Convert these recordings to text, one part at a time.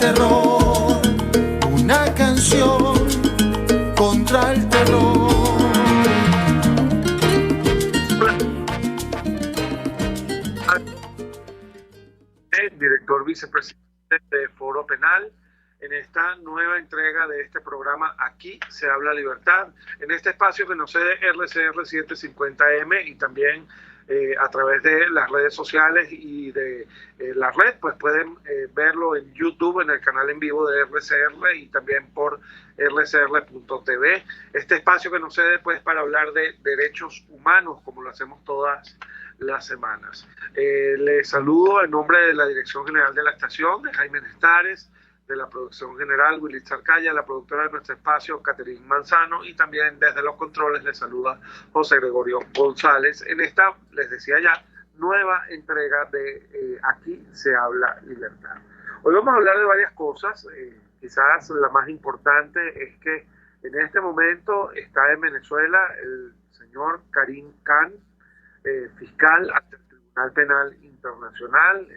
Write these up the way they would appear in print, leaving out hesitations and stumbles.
terror, una canción contra el terror. Director vicepresidente de Foro Penal, en esta nueva entrega de este programa Aquí se habla libertad, en este espacio que nos cede RCR 750M y también a través de las redes sociales y de la red, pues pueden verlo en YouTube, en el canal en vivo de RCR y también por rcr.tv. Este espacio que nos cede pues para hablar de derechos humanos, como lo hacemos todas las semanas. Les saludo en nombre de la Dirección General de la Estación, de Jaime Nestares, de la producción general, Willy Zarcaya, la productora de nuestro espacio, Caterine Manzano, y también desde los controles les saluda José Gregorio González en esta, les decía ya, nueva entrega de Aquí se habla libertad. Hoy vamos a hablar de varias cosas, quizás la más importante es que en este momento está en Venezuela el señor Karim Khan, fiscal ante el Tribunal Penal Internacional,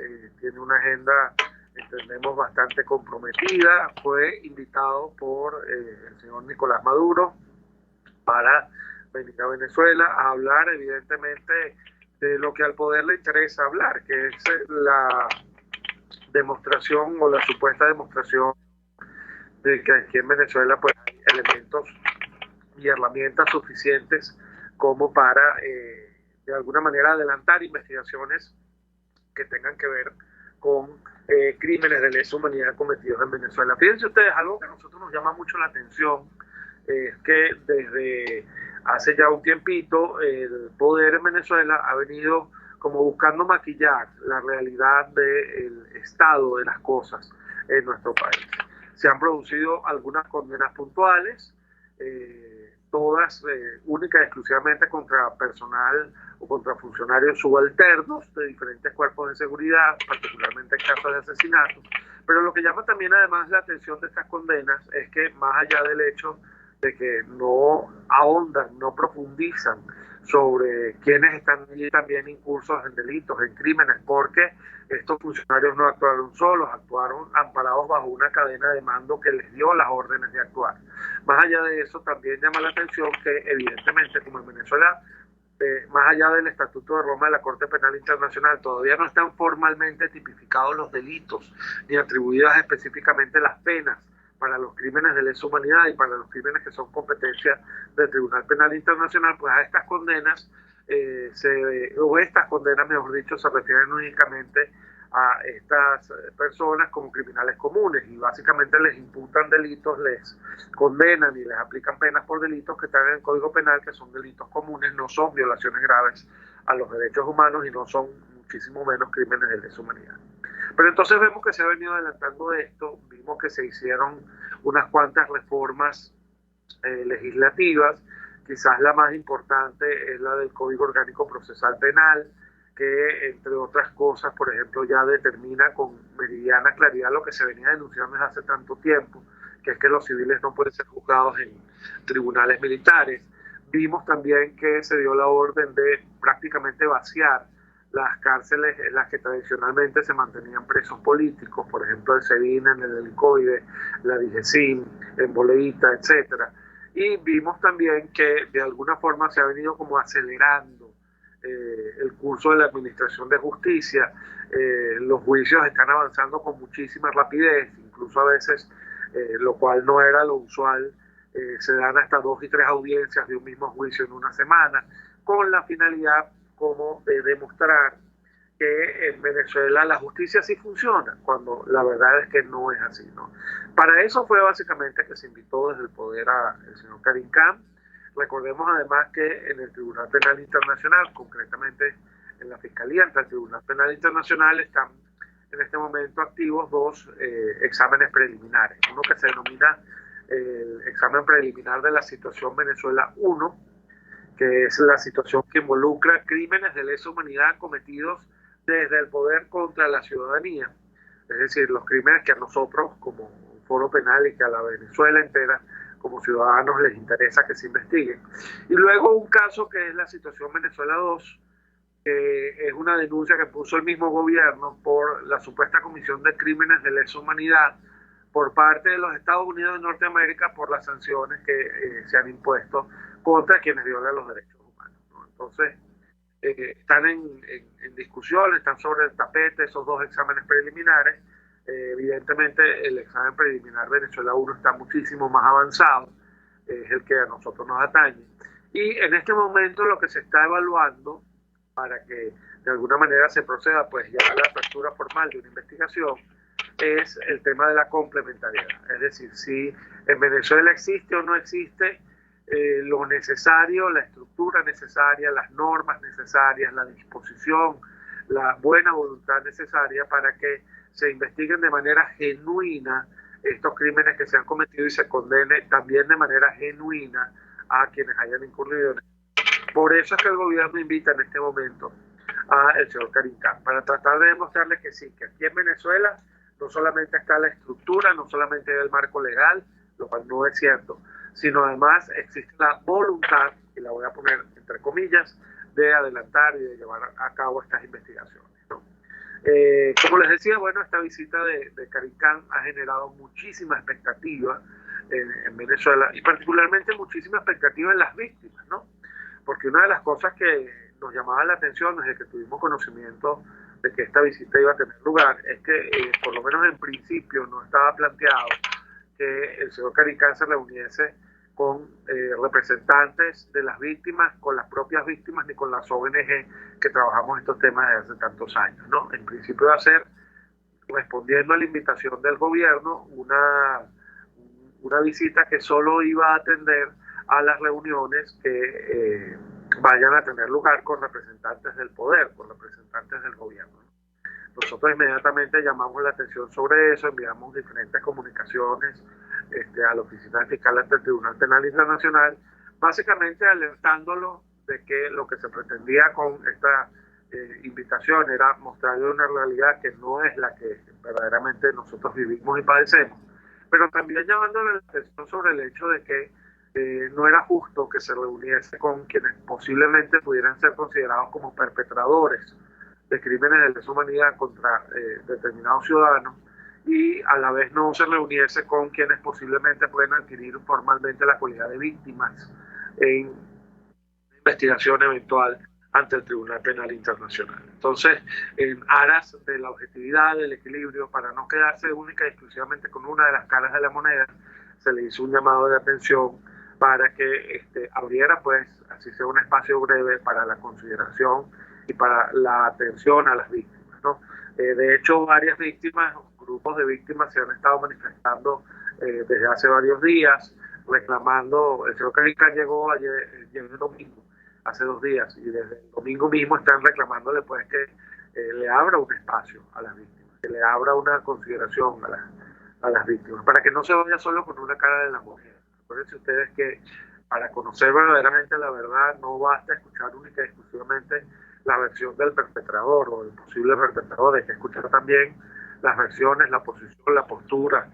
tiene una agenda, entendemos, bastante comprometida. Fue invitado por el señor Nicolás Maduro para venir a Venezuela a hablar, evidentemente, de lo que al poder le interesa hablar, que es la demostración o la supuesta demostración de que aquí en Venezuela pues hay elementos y herramientas suficientes como para de alguna manera adelantar investigaciones que tengan que ver con crímenes de lesa humanidad cometidos en Venezuela. Fíjense ustedes, algo que a nosotros nos llama mucho la atención es que desde hace ya un tiempito el poder en Venezuela ha venido como buscando maquillar la realidad del estado de las cosas en nuestro país. Se han producido algunas condenas puntuales, todas únicas y exclusivamente contra personal o contra funcionarios subalternos de diferentes cuerpos de seguridad, particularmente en casos de asesinatos. Pero lo que llama también además la atención de estas condenas es que más allá del hecho de que no ahondan, no profundizan sobre quienes están allí también incursos en delitos, en crímenes, porque estos funcionarios no actuaron solos, actuaron amparados bajo una cadena de mando que les dio las órdenes de actuar. Más allá de eso, también llama la atención que evidentemente, como en Venezuela, más allá del Estatuto de Roma de la Corte Penal Internacional, todavía no están formalmente tipificados los delitos, ni atribuidas específicamente las penas para los crímenes de lesa humanidad y para los crímenes que son competencia del Tribunal Penal Internacional, pues a estas condenas, estas condenas, mejor dicho, se refieren únicamente a estas personas como criminales comunes y básicamente les imputan delitos, les condenan y les aplican penas por delitos que están en el Código Penal, que son delitos comunes, no son violaciones graves a los derechos humanos y no son muchísimo menos crímenes de lesa humanidad. Pero entonces vemos que se ha venido adelantando esto, vimos que se hicieron unas cuantas reformas legislativas, quizás la más importante es la del Código Orgánico Procesal Penal, que entre otras cosas, por ejemplo, ya determina con meridiana claridad lo que se venía denunciando desde hace tanto tiempo, que es que los civiles no pueden ser juzgados en tribunales militares. Vimos también que se dio la orden de prácticamente vaciar las cárceles en las que tradicionalmente se mantenían presos políticos, por ejemplo el SEBIN, en el Helicoide, la DIGESIN, en Boleíta, etcétera. Y vimos también que de alguna forma se ha venido como acelerando el curso de la administración de justicia. Los juicios están avanzando con muchísima rapidez, incluso a veces, lo cual no era lo usual, se dan hasta 2 y 3 audiencias de un mismo juicio en una semana, con la finalidad como de demostrar que en Venezuela la justicia sí funciona, cuando la verdad es que no es así, ¿no? Para eso fue básicamente que se invitó desde el poder al señor Karim Khan. Recordemos además que en el Tribunal Penal Internacional, concretamente en la Fiscalía ante el Tribunal Penal Internacional, están en este momento activos 2 exámenes preliminares. Uno que se denomina el examen preliminar de la situación Venezuela 1, que es la situación que involucra crímenes de lesa humanidad cometidos desde el poder contra la ciudadanía, es decir, los crímenes que a nosotros como Foro Penal y que a la Venezuela entera como ciudadanos les interesa que se investiguen. Y luego un caso que es la situación Venezuela 2, que es una denuncia que puso el mismo gobierno por la supuesta comisión de crímenes de lesa humanidad por parte de los Estados Unidos de Norteamérica por las sanciones que se han impuesto contra quienes violan los derechos humanos, ¿no? Entonces, están en discusión, están sobre el tapete esos dos exámenes preliminares. Evidentemente, el examen preliminar Venezuela 1 está muchísimo más avanzado, es el que a nosotros nos atañe. Y en este momento lo que se está evaluando para que de alguna manera se proceda pues ya a la apertura formal de una investigación es el tema de la complementariedad. Es decir, si en Venezuela existe o no existe lo necesario, la estructura necesaria, las normas necesarias, la disposición, la buena voluntad necesaria para que se investiguen de manera genuina estos crímenes que se han cometido y se condene también de manera genuina a quienes hayan incurrido en esto. Por eso es que el gobierno invita en este momento al señor Karim Khan, para tratar de demostrarle que sí, que aquí en Venezuela no solamente está la estructura, no solamente hay el marco legal, lo cual no es cierto, sino además existe la voluntad, y la voy a poner entre comillas, de adelantar y de llevar a cabo estas investigaciones, ¿no? Como les decía, bueno, esta visita de Karim Khan ha generado muchísima expectativa en Venezuela y particularmente muchísima expectativa en las víctimas, ¿no? Porque una de las cosas que nos llamaba la atención desde que tuvimos conocimiento de que esta visita iba a tener lugar es que por lo menos en principio no estaba planteado que el señor Karim Khan se reuniese con representantes de las víctimas, con las propias víctimas, ni con las ONG que trabajamos estos temas desde hace tantos años, ¿no? En principio va a ser, respondiendo a la invitación del gobierno, una visita que solo iba a atender a las reuniones que vayan a tener lugar con representantes del poder, con representantes del gobierno. Nosotros inmediatamente llamamos la atención sobre eso, enviamos diferentes comunicaciones a la Oficina Fiscal ante el Tribunal Penal Internacional, básicamente alertándolo de que lo que se pretendía con esta invitación era mostrarle una realidad que no es la que verdaderamente nosotros vivimos y padecemos, pero también llamándole la atención sobre el hecho de que no era justo que se reuniese con quienes posiblemente pudieran ser considerados como perpetradores de crímenes de lesa humanidad contra determinados ciudadanos y a la vez no se reuniese con quienes posiblemente pueden adquirir formalmente la calidad de víctimas en investigación eventual ante el Tribunal Penal Internacional. Entonces, en aras de la objetividad, del equilibrio, para no quedarse única y exclusivamente con una de las caras de la moneda, se le hizo un llamado de atención para que abriera, pues, así sea un espacio breve para la consideración y para la atención a las víctimas, ¿no? De hecho, varias víctimas, grupos de víctimas se han estado manifestando desde hace varios días, reclamando. El señor Karim Khan llegó el domingo, hace 2 días, y desde el domingo mismo están reclamándole pues que le abra un espacio a las víctimas, que le abra una consideración a las víctimas, para que no se vaya solo con una cara de la moneda. Acuérdense ustedes que para conocer verdaderamente la verdad no basta escuchar única y exclusivamente la versión del perpetrador o del posible perpetrador, hay que escuchar también las versiones, la posición, la postura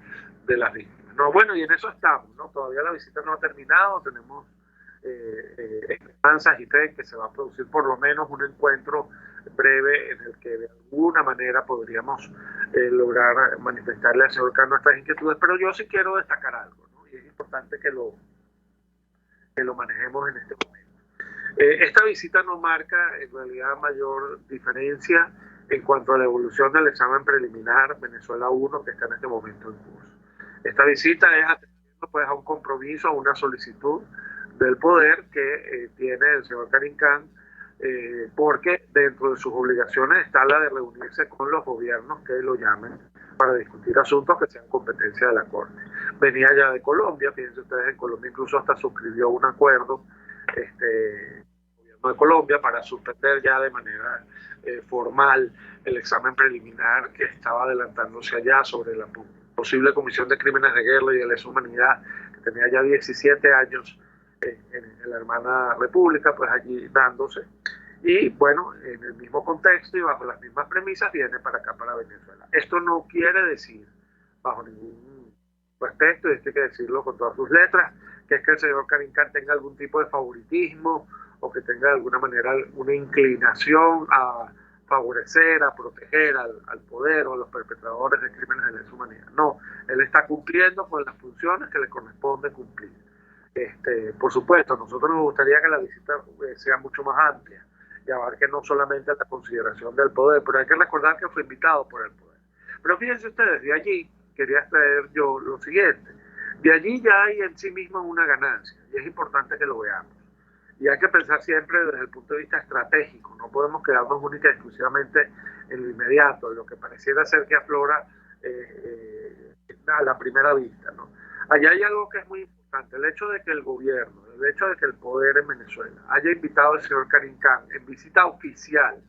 de las víctimas, ¿no? Bueno, y en eso estamos, ¿no? Todavía la visita no ha terminado, tenemos esperanzas y fe que se va a producir por lo menos un encuentro breve en el que de alguna manera podríamos lograr manifestarle al señor Khan nuestras inquietudes, pero yo sí quiero destacar algo, ¿no? Y es importante que lo manejemos en este momento. Esta visita no marca en realidad mayor diferencia en cuanto a la evolución del examen preliminar Venezuela 1 que está en este momento en curso. Esta visita es atendiendo pues a un compromiso, a una solicitud del poder que tiene el señor Karim Khan, porque dentro de sus obligaciones está la de reunirse con los gobiernos que lo llamen para discutir asuntos que sean competencia de la Corte. Venía ya de Colombia, fíjense ustedes, en Colombia incluso hasta suscribió un acuerdo el gobierno de Colombia para suspender ya de manera formal el examen preliminar que estaba adelantándose allá sobre la posible comisión de crímenes de guerra y de lesa humanidad, que tenía ya 17 años en la hermana república, pues allí dándose. Y bueno, en el mismo contexto y bajo las mismas premisas viene para acá, para Venezuela. Esto no quiere decir, bajo ningún respecto, y esto hay que decirlo con todas sus letras, que es que el señor Karim Khan tenga algún tipo de favoritismo o que tenga de alguna manera una inclinación a favorecer, a proteger al poder o a los perpetradores de crímenes de lesa humanidad. No, Él está cumpliendo con las funciones que le corresponde cumplir. Por supuesto, a nosotros nos gustaría que la visita sea mucho más amplia y abarque no solamente la consideración del poder, pero hay que recordar que fue invitado por el poder. Pero fíjense ustedes, de allí quería extraer yo lo siguiente. De allí ya hay en sí mismo una ganancia y es importante que lo veamos. Y hay que pensar siempre desde el punto de vista estratégico. No podemos quedarnos única y exclusivamente en lo inmediato, en lo que pareciera ser que aflora a la primera vista, ¿no? Allá hay algo que es muy importante, el hecho de que el gobierno, el hecho de que el poder en Venezuela haya invitado al señor Karim Khan en visita oficial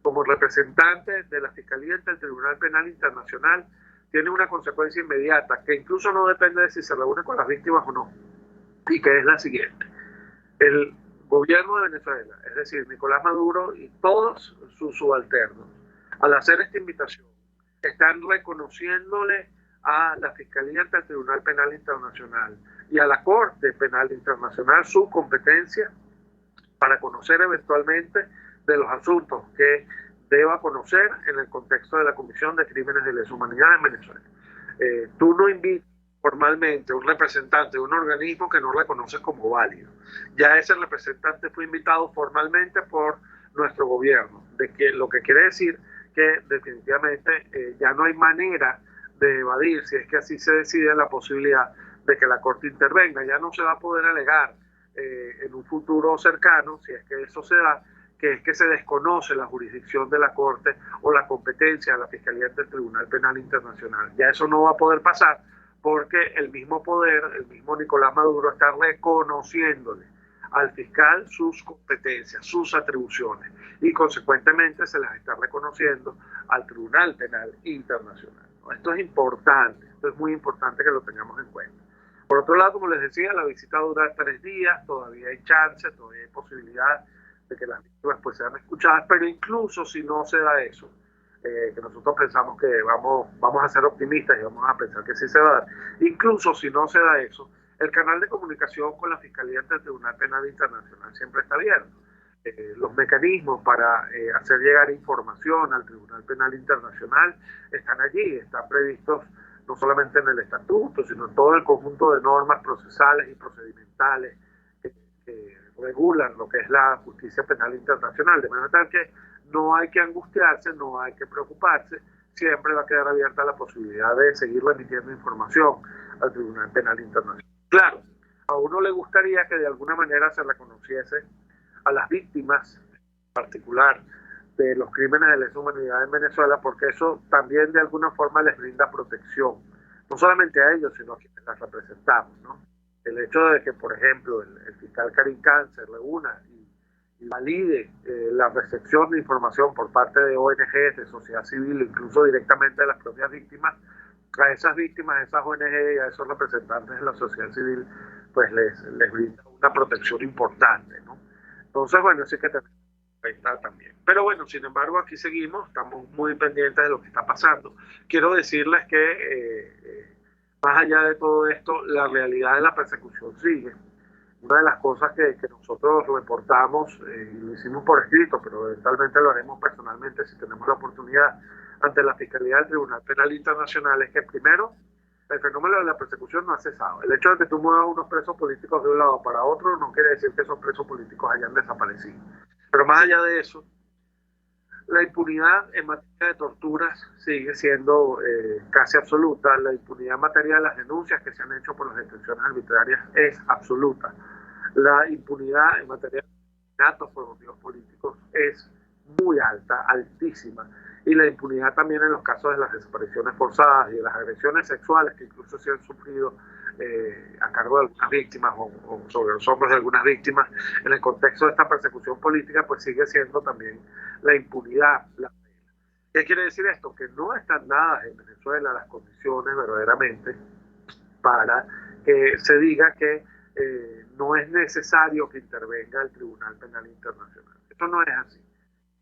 como representante de la Fiscalía ante el Tribunal Penal Internacional, tiene una consecuencia inmediata, que incluso no depende de si se reúne con las víctimas o no, y que es la siguiente. El gobierno de Venezuela, es decir, Nicolás Maduro y todos sus subalternos, al hacer esta invitación, están reconociéndole a la Fiscalía ante el Tribunal Penal Internacional y a la Corte Penal Internacional su competencia para conocer eventualmente de los asuntos que deba conocer en el contexto de la Comisión de Crímenes de Lesa Humanidad en Venezuela. Tú no invitas formalmente a un representante de un organismo que no reconoces como válido. Ya ese representante fue invitado formalmente por nuestro gobierno, de que lo que quiere decir que definitivamente ya no hay manera de evadir, si es que así se decide, la posibilidad de que la Corte intervenga. Ya no se va a poder alegar en un futuro cercano, si es que eso se da, que es que se desconoce la jurisdicción de la Corte o la competencia de la Fiscalía del Tribunal Penal Internacional. Ya eso no va a poder pasar porque el mismo poder, el mismo Nicolás Maduro está reconociéndole al fiscal sus competencias, sus atribuciones, y consecuentemente se las está reconociendo al Tribunal Penal Internacional. Esto es importante, esto es muy importante que lo tengamos en cuenta. Por otro lado, como les decía, la visita dura 3 días, todavía hay chance, todavía hay posibilidad de que las víctimas pues sean escuchadas, pero incluso si no se da eso, que nosotros pensamos que vamos a ser optimistas y vamos a pensar que sí se va a dar, incluso si no se da eso, el canal de comunicación con la Fiscalía del Tribunal Penal Internacional siempre está abierto. Los mecanismos para hacer llegar información al Tribunal Penal Internacional están allí, están previstos no solamente en el estatuto, sino en todo el conjunto de normas procesales y procedimentales que regulan lo que es la justicia penal internacional, de manera tal que no hay que angustiarse, no hay que preocuparse, siempre va a quedar abierta la posibilidad de seguir remitiendo información al Tribunal Penal Internacional. Claro, a uno le gustaría que de alguna manera se reconociese a las víctimas, en particular de los crímenes de lesa humanidad en Venezuela, porque eso también de alguna forma les brinda protección, no solamente a ellos, sino a quienes las representamos, ¿no? El hecho de que, por ejemplo, el fiscal Karim Khan se reúna y valide la recepción de información por parte de ONGs, de sociedad civil, incluso directamente de las propias víctimas, a esas víctias, a esas ONG y a esos representantes de la sociedad civil, pues les brinda una protección importante, ¿no? Entonces, bueno, sí que tenemos que estar también. Pero bueno, sin embargo, aquí seguimos, estamos muy pendientes de lo que está pasando. Quiero decirles que, más allá de todo esto, la realidad de la persecución sigue. Una de las cosas que nosotros reportamos, y lo hicimos por escrito, pero eventualmente lo haremos personalmente si tenemos la oportunidad, ante la Fiscalía del Tribunal Penal Internacional, es que primero, el fenómeno de la persecución no ha cesado. El hecho de que tú muevas unos presos políticos de un lado para otro no quiere decir que esos presos políticos hayan desaparecido. Pero más allá de eso, la impunidad en materia de torturas sigue siendo casi absoluta. La impunidad en materia de las denuncias que se han hecho por las detenciones arbitrarias es absoluta. La impunidad en materia de asesinatos por motivos políticos es muy alta, altísima. Y la impunidad también en los casos de las desapariciones forzadas y de las agresiones sexuales que incluso se han sufrido a cargo de algunas víctimas o sobre los hombros de algunas víctimas en el contexto de esta persecución política, pues sigue siendo también la impunidad. ¿Qué quiere decir esto? Que no están dadas en Venezuela las condiciones verdaderamente para que se diga que no es necesario que intervenga el Tribunal Penal Internacional. Esto no es así.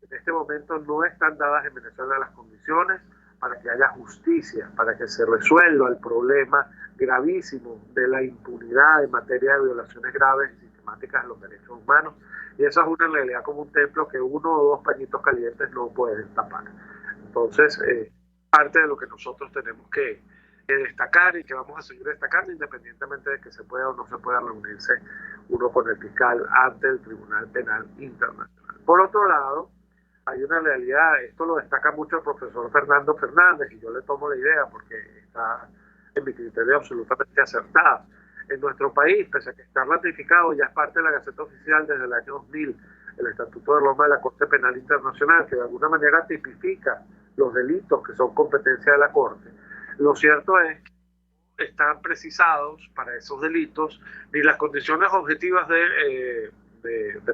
En este momento no están dadas en Venezuela las condiciones para que haya justicia, para que se resuelva el problema gravísimo de la impunidad en materia de violaciones graves y sistemáticas de los derechos humanos. Y esa es una realidad como un templo que 1 o 2 pañitos calientes no pueden tapar. Entonces, parte de lo que nosotros tenemos que destacar y que vamos a seguir destacando independientemente de que se pueda o no se pueda reunirse uno con el fiscal ante el Tribunal Penal Internacional. Por otro lado, hay una realidad, esto lo destaca mucho el profesor Fernando Fernández, y yo le tomo la idea porque está en mi criterio absolutamente acertada. En nuestro país, pese a que está ratificado, ya es parte de la Gaceta Oficial desde el año 2000, el Estatuto de Roma de la Corte Penal Internacional, que de alguna manera tipifica los delitos que son competencia de la Corte. Lo cierto es que están precisados para esos delitos ni las condiciones objetivas de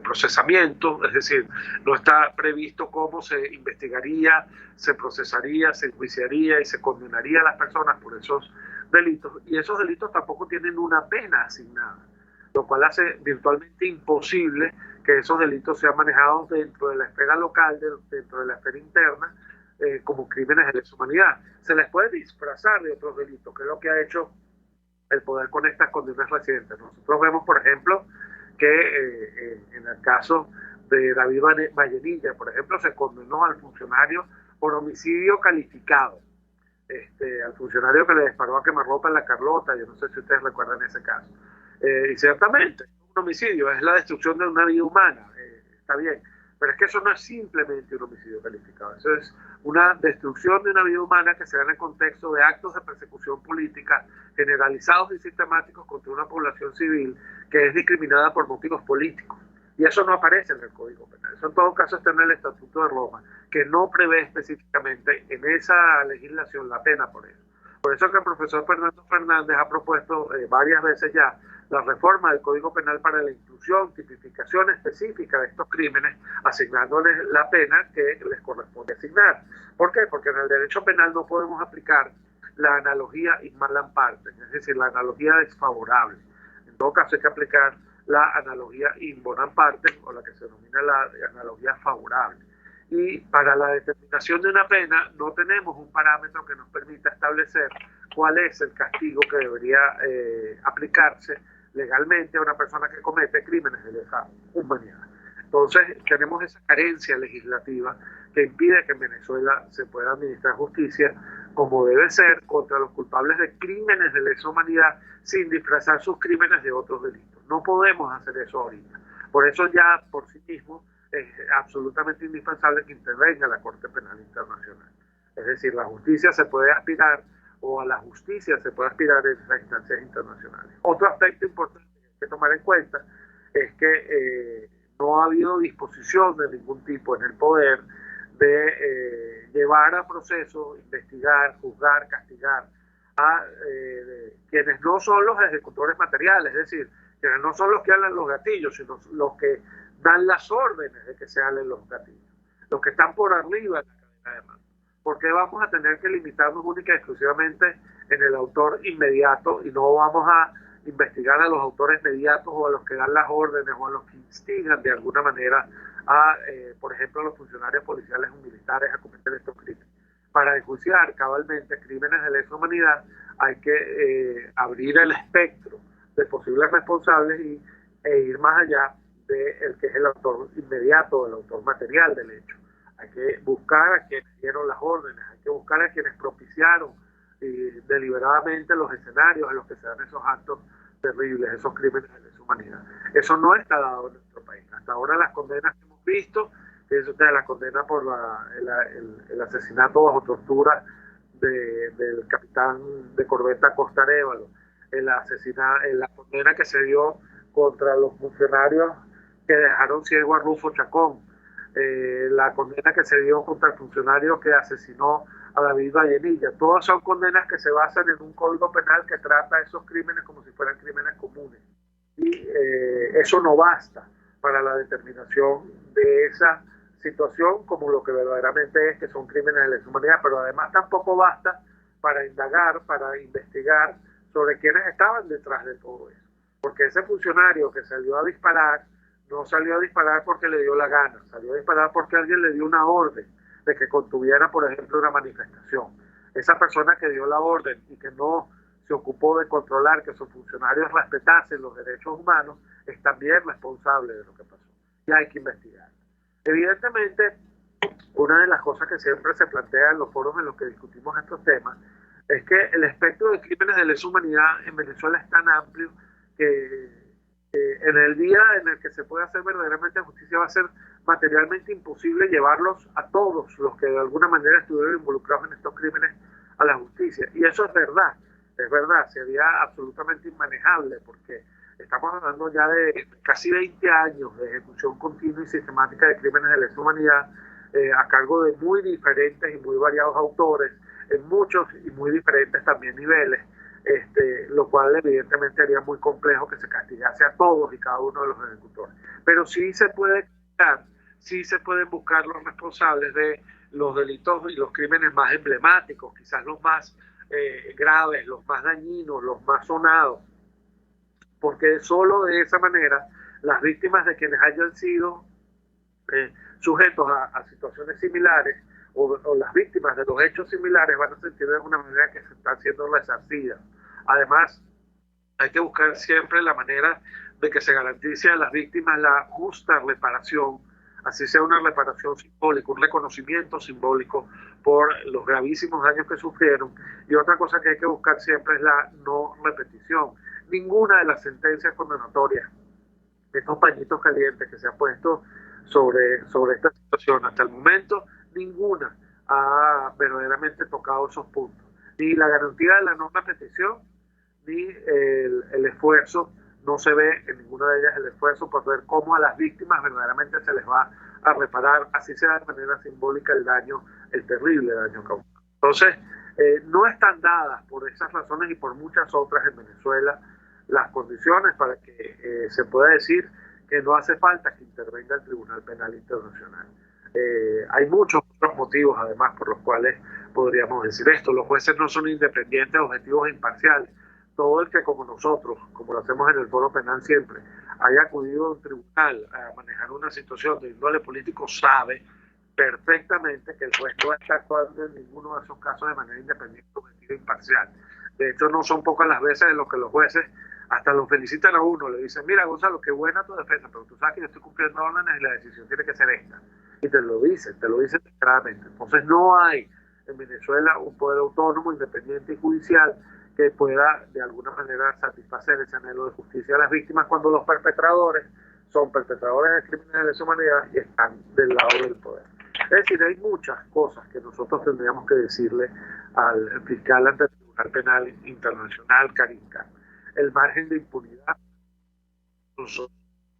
procesamiento, es decir, no está previsto cómo se investigaría, se procesaría, se enjuiciaría y se condenaría a las personas por esos delitos, y esos delitos tampoco tienen una pena asignada, lo cual hace virtualmente imposible que esos delitos sean manejados dentro de la esfera local, dentro de la esfera interna, como crímenes de lesa humanidad. Se les puede disfrazar de otros delitos, que es lo que ha hecho el poder con estas condenas recientes. Nosotros vemos, por ejemplo, que en el caso de David Vallenilla, por ejemplo, se condenó al funcionario por homicidio calificado, al funcionario que le disparó a quemarropa en la Carlota. Yo no sé si ustedes recuerdan ese caso. Y ciertamente, un homicidio es la destrucción de una vida humana, está bien, pero es que eso no es simplemente un homicidio calificado, eso es una destrucción de una vida humana que se da en el contexto de actos de persecución política generalizados y sistemáticos contra una población civil que es discriminada por motivos políticos. Y eso no aparece en el Código Penal. Eso en todo caso está en el Estatuto de Roma, que no prevé específicamente en esa legislación la pena por eso. Por eso que el profesor Fernando Fernández ha propuesto varias veces ya la reforma del Código Penal para la inclusión, tipificación específica de estos crímenes, asignándoles la pena que les corresponde asignar. ¿Por qué? Porque en el derecho penal no podemos aplicar la analogía in mala parte, es decir, la analogía desfavorable. En todo caso hay que aplicar la analogía in bona parte, o la que se denomina la analogía favorable. Y para la determinación de una pena no tenemos un parámetro que nos permita establecer cuál es el castigo que debería aplicarse legalmente a una persona que comete crímenes de lesa humanidad. Entonces tenemos esa carencia legislativa que impide que en Venezuela se pueda administrar justicia como debe ser contra los culpables de crímenes de lesa humanidad sin disfrazar sus crímenes de otros delitos. No podemos hacer eso ahorita. Por eso ya por sí mismo es absolutamente indispensable que intervenga la Corte Penal Internacional. Es decir, la justicia se puede aspirar, o a la justicia se puede aspirar en las instancias internacionales. Otro aspecto importante que hay que tomar en cuenta es que no ha habido disposición de ningún tipo en el poder de llevar a proceso, investigar, juzgar, castigar a quienes no son los ejecutores materiales, es decir, quienes no son los que hablan los gatillos, sino los que dan las órdenes de que se hablen los gatillos, los que están por arriba de la cadena de mando. ¿Por qué vamos a tener que limitarnos única y exclusivamente en el autor inmediato y no vamos a investigar a los autores mediatos o a los que dan las órdenes o a los que instigan de alguna manera a, por ejemplo, a los funcionarios policiales o militares a cometer estos crímenes? Para enjuiciar cabalmente crímenes de lesa humanidad hay que abrir el espectro de posibles responsables e ir más allá del que es el autor inmediato, el autor material del hecho. Hay que buscar a quienes dieron las órdenes, hay que buscar a quienes propiciaron deliberadamente los escenarios en los que se dan esos actos terribles, esos crímenes de lesa humanidad. Eso no está dado en nuestro país. Hasta ahora las condenas que hemos visto, fíjense ustedes, la condena por el asesinato bajo tortura del capitán de corbeta Costa Arévalo, la condena que se dio contra los funcionarios que dejaron ciego a Rufo Chacón, la condena que se dio contra el funcionario que asesinó a David Vallenilla. Todas son condenas que se basan en un código penal que trata esos crímenes como si fueran crímenes comunes. Y eso no basta para la determinación de esa situación como lo que verdaderamente es, que son crímenes de lesa humanidad, pero además tampoco basta para indagar, para investigar sobre quiénes estaban detrás de todo eso. Porque ese funcionario que salió a disparar, no salió a disparar porque le dio la gana, salió a disparar porque alguien le dio una orden de que contuviera, por ejemplo, una manifestación. Esa persona que dio la orden y que no se ocupó de controlar que sus funcionarios respetasen los derechos humanos es también responsable de lo que pasó. Y hay que investigar. Evidentemente, una de las cosas que siempre se plantea en los foros en los que discutimos estos temas Es que el espectro de crímenes de lesa humanidad en Venezuela es tan amplio que en el día en el que se puede hacer verdaderamente justicia va a ser materialmente imposible llevarlos a todos los que de alguna manera estuvieron involucrados en estos crímenes a la justicia. Y eso es verdad, sería absolutamente inmanejable porque estamos hablando ya de casi 20 años de ejecución continua y sistemática de crímenes de lesa humanidad a cargo de muy diferentes y muy variados autores, en muchos y muy diferentes también niveles, lo cual evidentemente haría muy complejo que se castigase a todos y cada uno de los ejecutores. Pero sí se puede castigar, sí se pueden buscar los responsables de los delitos y los crímenes más emblemáticos, quizás los más graves, los más dañinos, los más sonados, porque solo de esa manera las víctimas de quienes hayan sido sujetos a situaciones similares o las víctimas de los hechos similares van a sentir de alguna manera que se están siendo resarcidas. Además, hay que buscar siempre la manera de que se garantice a las víctimas la justa reparación, así sea una reparación simbólica, un reconocimiento simbólico por los gravísimos daños que sufrieron. Y otra cosa que hay que buscar siempre es la no repetición. Ninguna de las sentencias condenatorias, estos pañitos calientes que se han puesto sobre esta situación hasta el momento, ninguna ha verdaderamente tocado esos puntos. Ni la garantía de la no repetición, ni el esfuerzo, no se ve en ninguna de ellas el esfuerzo por ver cómo a las víctimas verdaderamente se les va a reparar, así sea de manera simbólica, el daño, el terrible daño causado. Entonces, no están dadas por esas razones y por muchas otras en Venezuela las condiciones para que se pueda decir que no hace falta que intervenga el Tribunal Penal Internacional. Hay muchos otros motivos, además, por los cuales podríamos decir esto. Los jueces no son independientes, objetivos e imparciales. Todo el que, como nosotros, como lo hacemos en el Foro Penal siempre, haya acudido a un tribunal a manejar una situación de índole político sabe perfectamente que el juez no está actuando en ninguno de esos casos de manera independiente, objetiva e imparcial. De hecho, no son pocas las veces en las que los jueces hasta lo felicitan a uno, le dicen, mira Gonzalo, qué buena tu defensa, pero tú sabes que yo estoy cumpliendo órdenes y la decisión tiene que ser esta. Y te lo dicen claramente. Entonces no hay en Venezuela un poder autónomo, independiente y judicial que pueda de alguna manera satisfacer ese anhelo de justicia a las víctimas cuando los perpetradores son perpetradores de crímenes de lesa humanidad y están del lado del poder. Es decir, hay muchas cosas que nosotros tendríamos que decirle al fiscal ante el Tribunal Penal Internacional, Karim Khan. El margen de impunidad.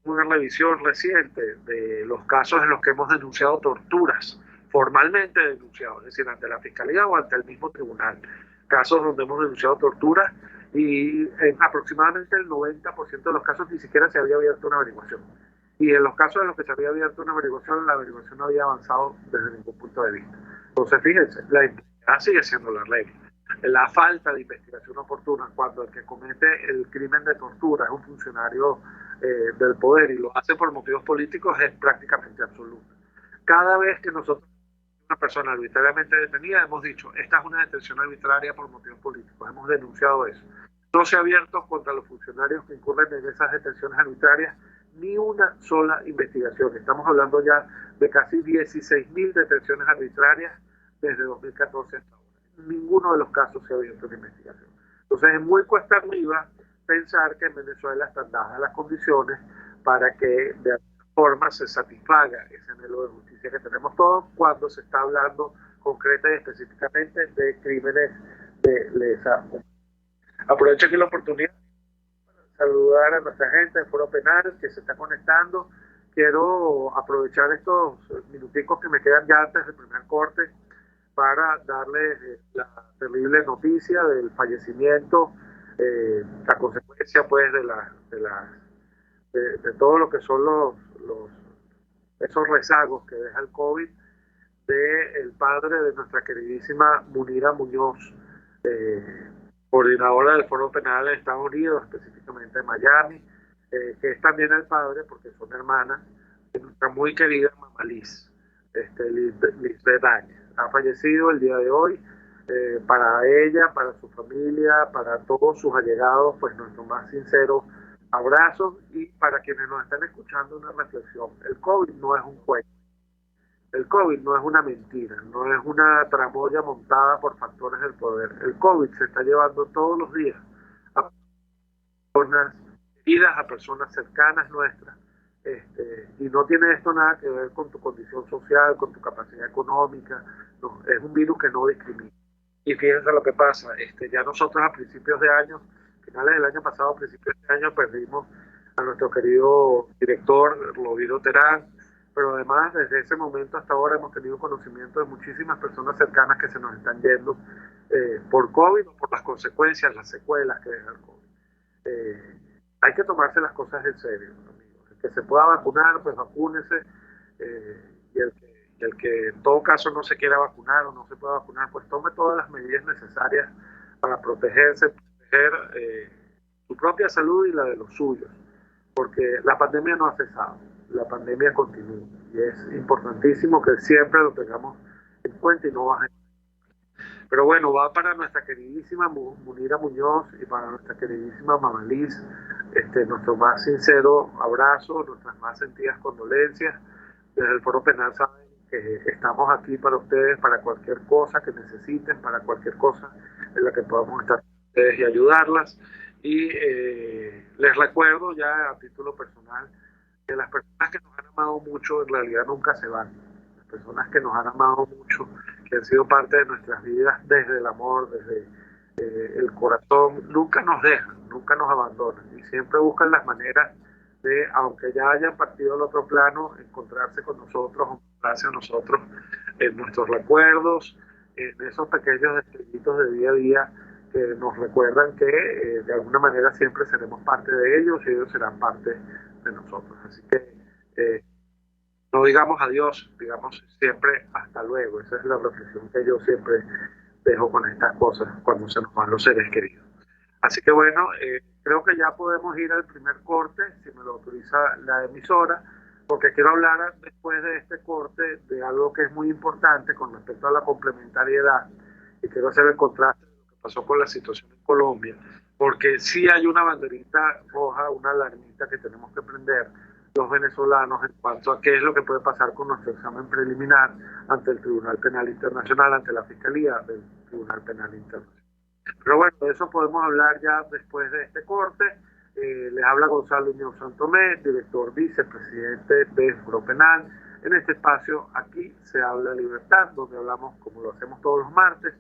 Una revisión reciente de los casos en los que hemos denunciado torturas, formalmente denunciados, es decir, ante la Fiscalía o ante el mismo tribunal. Casos donde hemos denunciado torturas y en aproximadamente el 90% de los casos ni siquiera se había abierto una averiguación. Y en los casos en los que se había abierto una averiguación, la averiguación no había avanzado desde ningún punto de vista. Entonces, fíjense, la impunidad sigue siendo la regla. La falta de investigación oportuna cuando el que comete el crimen de tortura es un funcionario del poder y lo hace por motivos políticos es prácticamente absoluta. Cada vez que nosotros, una persona arbitrariamente detenida, hemos dicho, esta es una detención arbitraria por motivos políticos, hemos denunciado eso. No se ha abierto contra los funcionarios que incurren en esas detenciones arbitrarias ni una sola investigación. Estamos hablando ya de casi 16.000 detenciones arbitrarias desde 2014 hasta ahora. En ninguno de los casos se ha abierto una investigación. Entonces es muy cuesta arriba pensar que en Venezuela están dadas las condiciones para que de alguna forma se satisfaga ese anhelo de justicia que tenemos todos cuando se está hablando concreta y específicamente de crímenes de lesa humanidad. Aprovecho aquí la oportunidad para saludar a nuestra gente del Foro Penal que se está conectando. Quiero aprovechar estos minuticos que me quedan ya antes del primer corte para darles la terrible noticia del fallecimiento, la consecuencia pues de todo lo que son esos rezagos que deja el COVID, del padre de nuestra queridísima Munira Muñoz, coordinadora del Foro Penal de Estados Unidos, específicamente de Miami, que es también el padre, porque son hermanas, de nuestra muy querida mamá Liz, Lisbeth Áñez. Ha fallecido el día de hoy. Para ella, para su familia, para todos sus allegados, pues nuestro más sincero abrazo, y para quienes nos están escuchando una reflexión. El COVID no es un juego. El COVID no es una mentira, no es una tramoya montada por factores del poder. El COVID se está llevando todos los días a personas heridas, a personas cercanas nuestras. Y no tiene esto nada que ver con tu condición social, con tu capacidad económica. No, es un virus que no discrimina. Y fíjense lo que pasa, ya nosotros a principios de año, finales del año pasado, a principios de año, perdimos a nuestro querido director, Lovido Terán, pero además desde ese momento hasta ahora hemos tenido conocimiento de muchísimas personas cercanas que se nos están yendo por COVID o por las consecuencias, las secuelas que deja el COVID. Hay que tomarse las cosas en serio, amigos. El que se pueda vacunar, pues vacúnese, y el que en todo caso no se quiera vacunar o no se pueda vacunar, pues tome todas las medidas necesarias para proteger su propia salud y la de los suyos, porque la pandemia no ha cesado. La pandemia continúa y es importantísimo que siempre lo tengamos en cuenta y no baje. Pero bueno, va para nuestra queridísima Munira Muñoz y para nuestra queridísima Mamá Liz, nuestro más sincero abrazo, nuestras más sentidas condolencias. Desde el Foro Penal saben que estamos aquí para ustedes, para cualquier cosa que necesiten, para cualquier cosa en la que podamos estar con ustedes y ayudarlas. Y les recuerdo ya a título personal que las personas que nos han amado mucho en realidad nunca se van. Las personas que nos han amado mucho, que han sido parte de nuestras vidas desde el amor, desde el corazón, nunca nos dejan, nunca nos abandonan y siempre buscan las maneras de, aunque ya hayan partido al otro plano, encontrarse con nosotros, encontrarse a nosotros en nuestros recuerdos, en esos pequeños detallitos de día a día que nos recuerdan que de alguna manera siempre seremos parte de ellos y ellos serán parte de nosotros. Así que no digamos adiós, digamos siempre hasta luego. Esa es la reflexión que yo siempre dejo con estas cosas cuando se nos van los seres queridos. Así que bueno, creo que ya podemos ir al primer corte, si me lo autoriza la emisora, porque quiero hablar después de este corte de algo que es muy importante con respecto a la complementariedad, y quiero hacer el contraste de lo que pasó con la situación en Colombia, porque sí hay una banderita roja, una alarmita que tenemos que prender los venezolanos en cuanto a qué es lo que puede pasar con nuestro examen preliminar ante el Tribunal Penal Internacional, ante la Fiscalía del Tribunal Penal Internacional. Pero bueno, de eso podemos hablar ya después de este corte. Les habla Gonzalo Iñón Santomé, director vicepresidente del Foro Penal. En este espacio, aquí se habla libertad, donde hablamos, como lo hacemos todos los martes,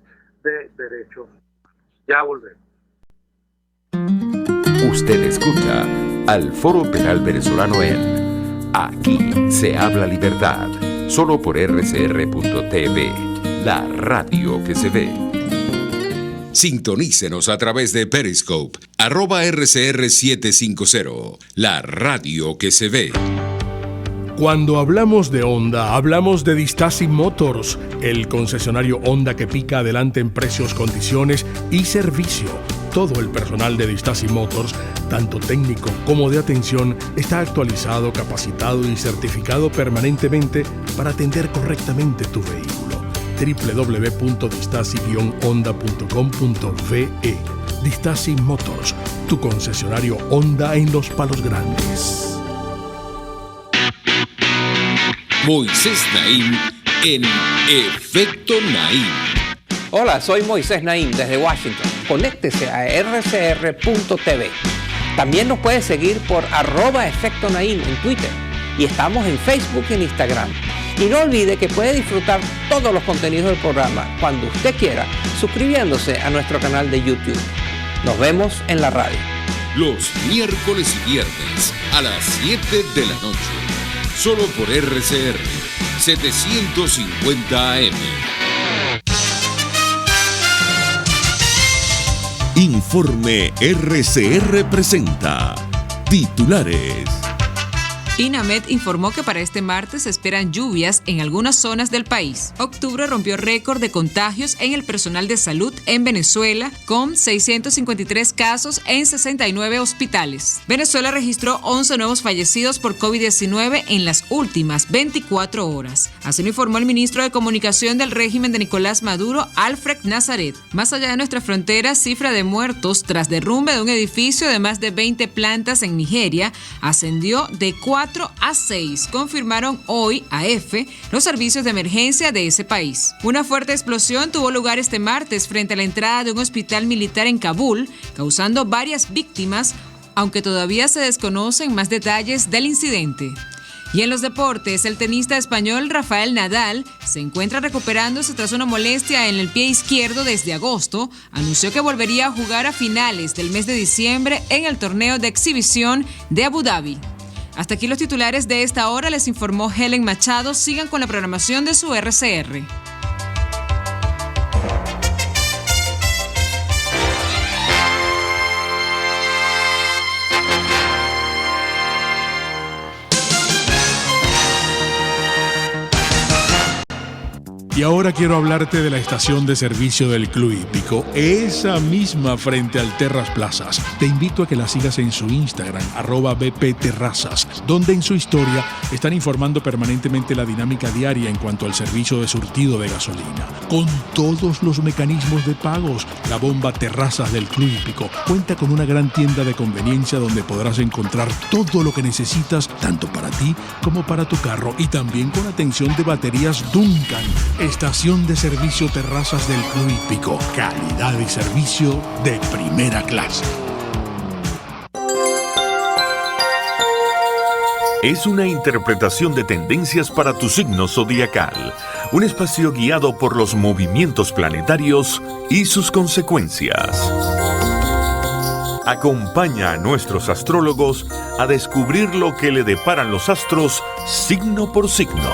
de derechos humanos. Ya volvemos. Usted escucha al Foro Penal Venezolano en Aquí se habla libertad, solo por rcr.tv, la radio que se ve. Sintonícenos a través de Periscope, @RCR750, la radio que se ve. Cuando hablamos de Honda, hablamos de Distaci Motors, el concesionario Honda que pica adelante en precios, condiciones y servicio. Todo el personal de Distaci Motors, tanto técnico como de atención, está actualizado, capacitado y certificado permanentemente para atender correctamente tu vehículo. www.distaci-honda.com.ve. Distaci Motors, tu concesionario Honda en Los Palos Grandes. Moisés Naim en Efecto Naim. Hola, soy Moisés Naim desde Washington. Conéctese a rcr.tv. También nos puede seguir por @Efecto Naim en Twitter. Y estamos en Facebook y en Instagram. Y no olvide que puede disfrutar todos los contenidos del programa cuando usted quiera, suscribiéndose a nuestro canal de YouTube. Nos vemos en la radio. Los miércoles y viernes a las 7 de la noche. Solo por RCR 750 AM. Informe RCR presenta titulares. INAMED informó que para este martes se esperan lluvias en algunas zonas del país. Octubre rompió récord de contagios en el personal de salud en Venezuela, con 653 casos en 69 hospitales. Venezuela registró 11 nuevos fallecidos por COVID-19 en las últimas 24 horas. Así lo informó el ministro de Comunicación del régimen de Nicolás Maduro, Alfred Nazaret. Más allá de nuestra frontera, cifra de muertos tras derrumbe de un edificio de más de 20 plantas en Nigeria ascendió de 4 4 a 6, confirmaron hoy a EFE los servicios de emergencia de ese país. Una fuerte explosión tuvo lugar este martes frente a la entrada de un hospital militar en Kabul, causando varias víctimas, aunque todavía se desconocen más detalles del incidente. Y en los deportes, el tenista español Rafael Nadal se encuentra recuperándose tras una molestia en el pie izquierdo desde agosto. Anunció que volvería a jugar a finales del mes de diciembre en el torneo de exhibición de Abu Dhabi. Hasta aquí los titulares de esta hora, les informó Helen Machado. Sigan con la programación de su RCR. Y ahora quiero hablarte de la estación de servicio del Club Hípico, esa misma frente al Terras Plazas. Te invito a que la sigas en su Instagram, @bpterrazas, donde en su historia están informando permanentemente la dinámica diaria en cuanto al servicio de surtido de gasolina. Con todos los mecanismos de pagos, la bomba Terrazas del Club Hípico cuenta con una gran tienda de conveniencia donde podrás encontrar todo lo que necesitas, tanto para ti como para tu carro, y también con atención de baterías Duncan. Estación de servicio Terrazas del Club Hípico. Calidad y servicio de primera clase. Es una interpretación de tendencias para tu signo zodiacal. Un espacio guiado por los movimientos planetarios y sus consecuencias. Acompaña a nuestros astrólogos a descubrir lo que le deparan los astros signo por signo.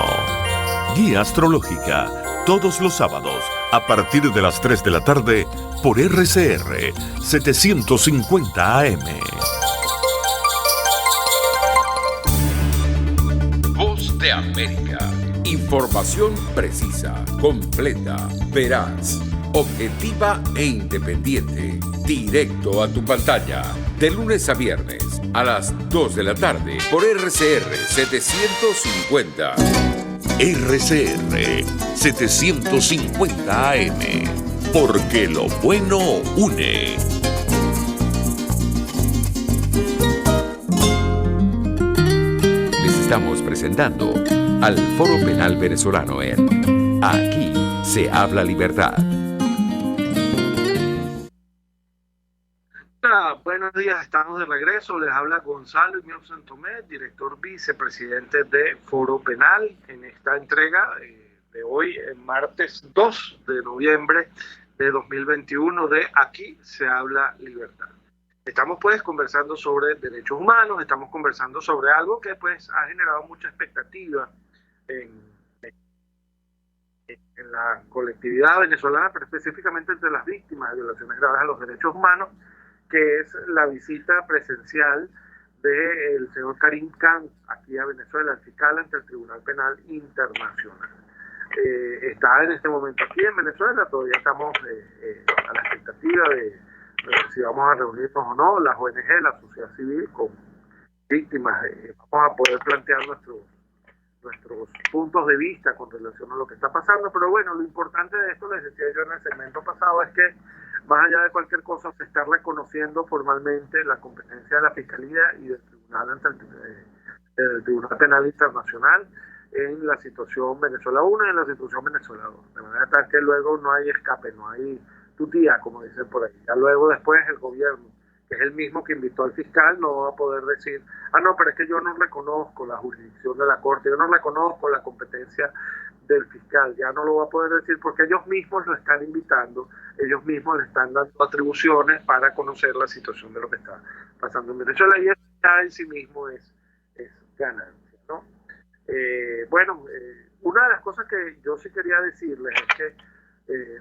Guía astrológica, todos los sábados, a partir de las 3 de la tarde, por RCR 750 AM. Voz de América. Información precisa, completa, veraz, objetiva e independiente. Directo a tu pantalla. De lunes a viernes, a las 2 de la tarde, por RCR 750. RCR 750 AM, porque lo bueno une. Les estamos presentando al Foro Penal Venezolano en Aquí se habla libertad. Buenos días, estamos de regreso. Les habla Gonzalo Iñón Santomé, director vicepresidente de Foro Penal, en esta entrega de hoy, martes 2 de noviembre de 2021, de Aquí se habla libertad. Estamos pues conversando sobre derechos humanos, estamos conversando sobre algo que pues ha generado mucha expectativa en la colectividad venezolana, pero específicamente entre las víctimas de violaciones graves a los derechos humanos, que es la visita presencial del señor Karim Khan aquí a Venezuela, el fiscal ante el Tribunal Penal Internacional. Está en este momento aquí en Venezuela, todavía estamos a la expectativa de si vamos a reunirnos o no, las ONG, la sociedad civil, con víctimas. Vamos a poder plantear nuestros puntos de vista con relación a lo que está pasando, pero bueno, lo importante de esto, les decía yo en el segmento pasado, es que más allá de cualquier cosa, se está reconociendo formalmente la competencia de la Fiscalía y del Tribunal del Tribunal Penal Internacional en la situación Venezuela 1 y en la situación Venezuela 2. De manera tal que luego no hay escape, no hay tutía, como dicen por ahí. Ya luego después el gobierno, que es el mismo que invitó al fiscal, no va a poder decir, no, pero es que yo no reconozco la jurisdicción de la Corte, yo no reconozco la competencia del fiscal, ya no lo va a poder decir porque ellos mismos lo están invitando, ellos mismos le están dando atribuciones para conocer la situación de lo que está pasando en Venezuela, y eso ya en sí mismo es ganancia, ¿no? Una de las cosas que yo sí quería decirles es que,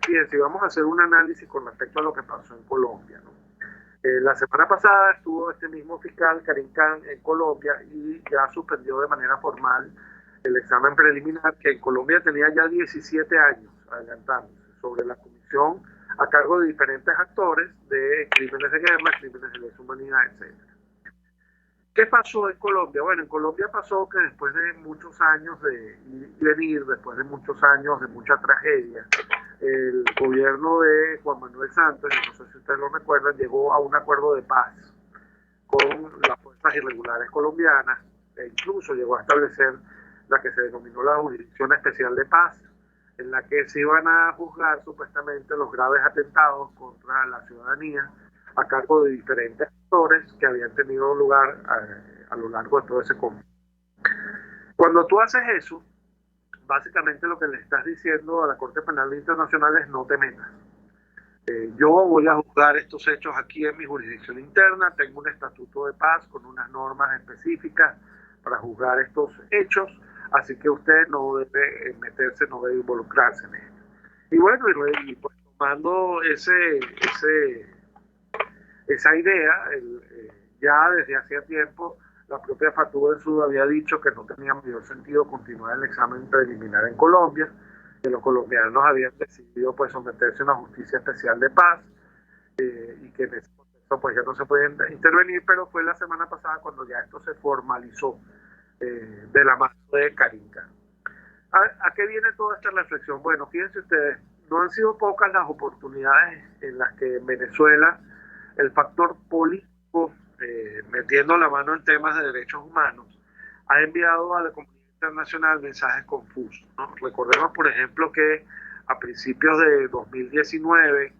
fíjense, vamos a hacer un análisis con respecto a lo que pasó en Colombia, ¿no? La semana pasada estuvo este mismo fiscal, Karim Khan, en Colombia, y ya suspendió de manera formal el examen preliminar, que en Colombia tenía ya 17 años adelantándose, sobre la comisión a cargo de diferentes actores de crímenes de guerra, crímenes de lesa humanidad, etc. ¿Qué pasó en Colombia? Bueno, en Colombia pasó que después de muchos años de ir y venir, después de muchos años de mucha tragedia, el gobierno de Juan Manuel Santos, y no sé si ustedes lo recuerdan, llegó a un acuerdo de paz con las fuerzas irregulares colombianas, e incluso llegó a establecer la que se denominó la Jurisdicción Especial de Paz, en la que se iban a juzgar supuestamente los graves atentados contra la ciudadanía a cargo de diferentes actores que habían tenido lugar a lo largo de todo ese conflicto. Cuando tú haces eso, básicamente lo que le estás diciendo a la Corte Penal Internacional es: no te metas. Yo voy a juzgar estos hechos aquí en mi jurisdicción interna, tengo un estatuto de paz con unas normas específicas para juzgar estos hechos, así que usted no debe meterse, no debe involucrarse en esto. Y bueno, y pues tomando esa idea, ya desde hacía tiempo la propia FATU del Sud había dicho que no tenía mayor sentido continuar el examen preliminar en Colombia, que los colombianos habían decidido pues someterse a una justicia especial de paz, y que en ese contexto pues ya no se pueden intervenir, pero fue la semana pasada cuando ya esto se formalizó de la mano de Carinca. ¿A qué viene toda esta reflexión? Bueno, fíjense ustedes, no han sido pocas las oportunidades en las que en Venezuela el factor político, metiendo la mano en temas de derechos humanos, ha enviado a la comunidad internacional mensajes confusos, ¿no? Recordemos, por ejemplo, que a principios de 2019,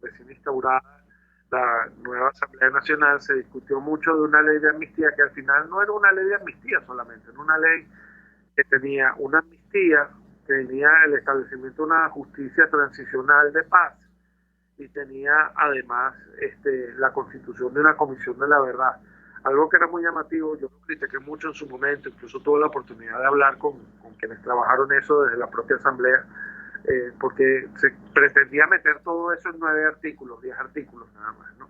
recién instaurada la nueva Asamblea Nacional, se discutió mucho de una ley de amnistía que al final no era una ley de amnistía solamente, era una ley que tenía una amnistía, tenía el establecimiento de una justicia transicional de paz y tenía además la constitución de una comisión de la verdad. Algo que era muy llamativo, yo lo critiqué mucho en su momento, incluso tuve la oportunidad de hablar con quienes trabajaron eso desde la propia Asamblea, porque se pretendía meter todo eso en 9 artículos, 10 artículos nada más, ¿no?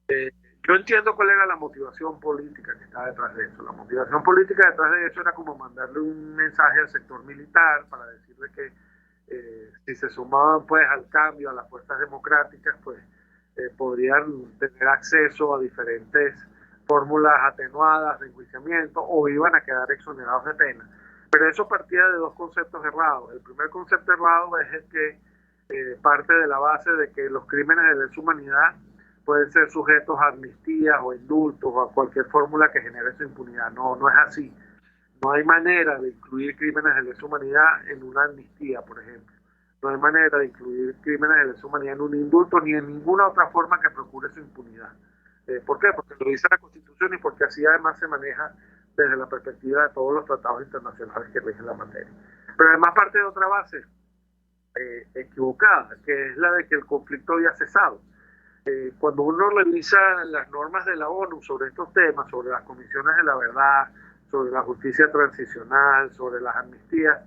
Yo entiendo cuál era la motivación política que estaba detrás de eso. La motivación política detrás de eso era como mandarle un mensaje al sector militar para decirle que si se sumaban pues al cambio, a las fuerzas democráticas, pues podrían tener acceso a diferentes fórmulas atenuadas de enjuiciamiento o iban a quedar exonerados de pena. Pero eso partía de 2 conceptos errados. El primer concepto errado es el que parte de la base de que los crímenes de lesa humanidad pueden ser sujetos a amnistías o indultos o a cualquier fórmula que genere su impunidad. No, no es así. No hay manera de incluir crímenes de lesa humanidad en una amnistía, por ejemplo. No hay manera de incluir crímenes de lesa humanidad en un indulto ni en ninguna otra forma que procure su impunidad. ¿Por qué? Porque lo dice la Constitución y porque así además se maneja desde la perspectiva de todos los tratados internacionales que rigen la materia. Pero además parte de otra base equivocada, que es la de que el conflicto había cesado. Cuando uno revisa las normas de la ONU sobre estos temas, sobre las comisiones de la verdad, sobre la justicia transicional, sobre las amnistías,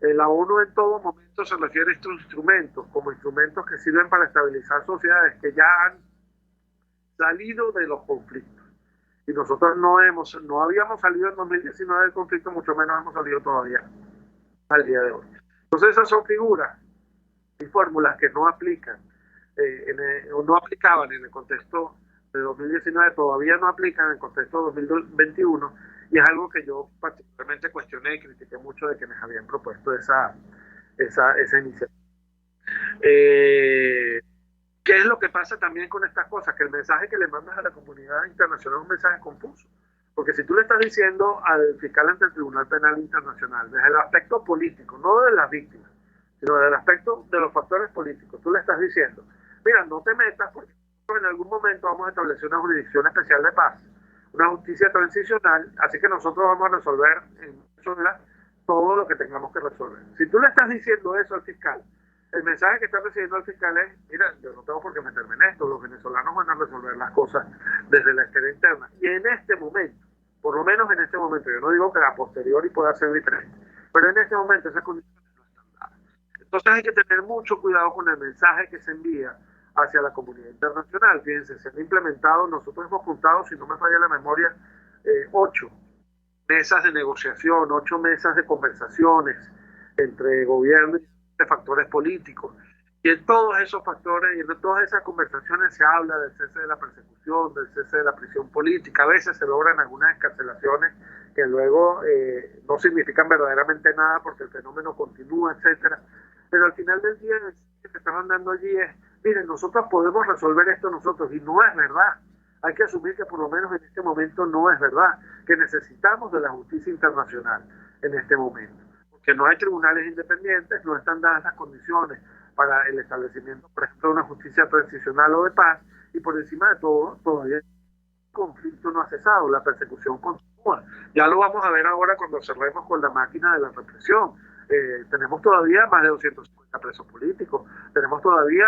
la ONU en todo momento se refiere a estos instrumentos como instrumentos que sirven para estabilizar sociedades que ya han salido de los conflictos. Y nosotros no habíamos salido en 2019 del conflicto, mucho menos hemos salido todavía al día de hoy. Entonces esas son figuras y fórmulas que no aplican, o no aplicaban en el contexto de 2019, todavía no aplican en el contexto de 2021, y es algo que yo particularmente cuestioné y critiqué mucho de quienes habían propuesto esa iniciativa. ¿Qué es lo que pasa también con estas cosas? Que el mensaje que le mandas a la comunidad internacional es un mensaje confuso. Porque si tú le estás diciendo al fiscal ante el Tribunal Penal Internacional, desde el aspecto político, no de las víctimas, sino desde el aspecto de los factores políticos, tú le estás diciendo, mira, no te metas porque en algún momento vamos a establecer una jurisdicción especial de paz, una justicia transicional, así que nosotros vamos a resolver en Venezuela todo lo que tengamos que resolver. Si tú le estás diciendo eso al fiscal, el mensaje que está recibiendo el fiscal es, mira, yo no tengo por qué meterme en esto, los venezolanos van a resolver las cosas desde la esfera interna. Y en este momento, por lo menos en este momento, yo no digo que a posteriori pueda ser diferente, pero en este momento esas condiciones no están dadas. Entonces hay que tener mucho cuidado con el mensaje que se envía hacia la comunidad internacional. Fíjense, se han implementado, nosotros hemos contado, si no me falla la memoria, 8 mesas de negociación, 8 mesas de conversaciones entre gobierno y factores políticos. Y en todos esos factores y en todas esas conversaciones se habla del cese de la persecución, del cese de la prisión política. A veces se logran algunas escarcelaciones que luego no significan verdaderamente nada porque el fenómeno continúa, etcétera. Pero al final del día lo que estaban dando allí es, miren, nosotros podemos resolver esto nosotros, y no es verdad. hay que asumir que por lo menos en este momento no es verdad, que necesitamos de la justicia internacional en este momento, porque no hay tribunales independientes, no están dadas las condiciones para el establecimiento, por ejemplo, de una justicia transicional o de paz, y por encima de todo, todavía el conflicto no ha cesado, la persecución continúa. Ya lo vamos a ver ahora cuando cerremos con la máquina de la represión. Tenemos todavía más de 250 presos políticos, tenemos todavía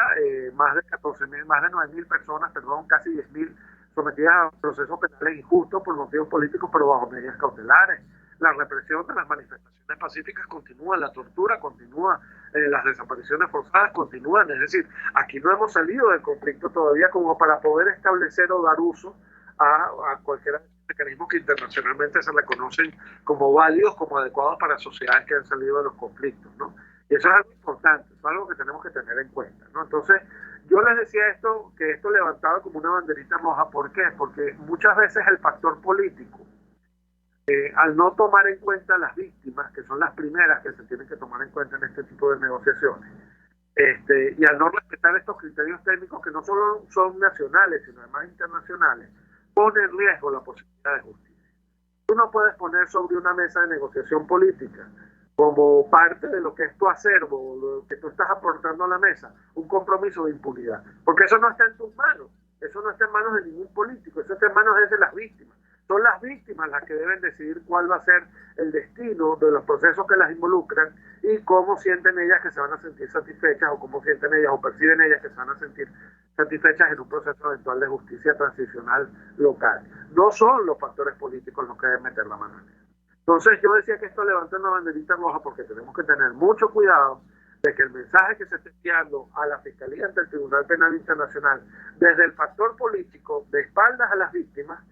más de 9.000 personas, casi 10.000 sometidas a procesos penales injustos por motivos políticos, pero bajo medidas cautelares. La represión de las manifestaciones pacíficas continúa, la tortura continúa, las desapariciones forzadas continúan. Es decir, aquí no hemos salido del conflicto todavía como para poder establecer o dar uso a cualquiera de los mecanismos que internacionalmente se reconocen como válidos, como adecuados para sociedades que han salido de los conflictos, ¿no? Y eso es algo importante, es algo que tenemos que tener en cuenta, ¿no? Entonces, yo les decía que esto levantaba como una banderita roja. ¿Por qué? Porque muchas veces el factor político, al no tomar en cuenta a las víctimas, que son las primeras que se tienen que tomar en cuenta en este tipo de negociaciones, y al no respetar estos criterios técnicos que no solo son nacionales, sino además internacionales, pone en riesgo la posibilidad de justicia. Tú no puedes poner sobre una mesa de negociación política, como parte de lo que es tu acervo, lo que tú estás aportando a la mesa, un compromiso de impunidad, porque eso no está en tus manos, eso no está en manos de ningún político, eso está en manos de las víctimas. Son las víctimas las que deben decidir cuál va a ser el destino de los procesos que las involucran y cómo sienten ellas que se van a sentir satisfechas, o cómo sienten ellas o perciben ellas que se van a sentir satisfechas en un proceso eventual de justicia transicional local. No son los factores políticos los que deben meter la mano en eso. Entonces yo decía que esto levanta una banderita roja, porque tenemos que tener mucho cuidado de que el mensaje que se esté enviando a la Fiscalía ante el Tribunal Penal Internacional desde el factor político de espaldas a las víctimas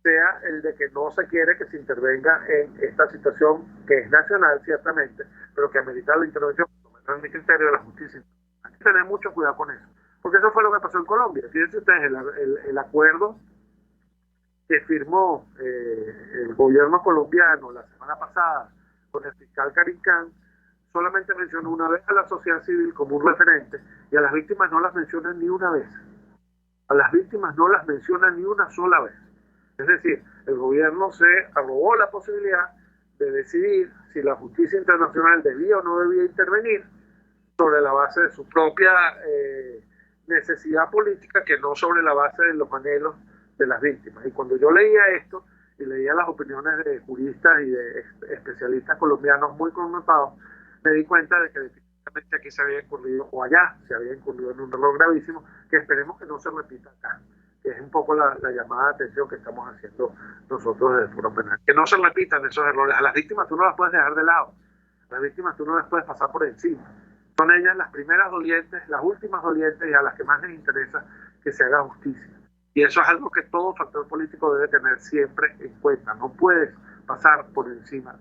sea el de que no se quiere que se intervenga en esta situación que es nacional, ciertamente, pero que amerita la intervención, en mi criterio, de la justicia. Hay que tener mucho cuidado con eso, porque eso fue lo que pasó en Colombia. Fíjense ustedes, el acuerdo que firmó el gobierno colombiano la semana pasada con el fiscal Karim Khan solamente mencionó una vez a la sociedad civil como un referente, y a las víctimas no las menciona ni una vez. A las víctimas no las menciona ni una sola vez. Es decir, el gobierno se arrogó la posibilidad de decidir si la justicia internacional debía o no debía intervenir sobre la base de su propia necesidad política, que no sobre la base de los anhelos de las víctimas. Y cuando yo leía esto y leía las opiniones de juristas y de especialistas colombianos muy connotados, me di cuenta de que definitivamente aquí se había incurrido, o allá se había incurrido en un error gravísimo, que esperemos que no se repita acá. Es un poco la llamada de atención que estamos haciendo nosotros desde el Foro Penal. Que no se repitan esos errores. A las víctimas tú no las puedes dejar de lado. A las víctimas tú no las puedes pasar por encima. Son ellas las primeras dolientes, las últimas dolientes, y a las que más les interesa que se haga justicia. Y eso es algo que todo factor político debe tener siempre en cuenta. No puedes pasar por encima.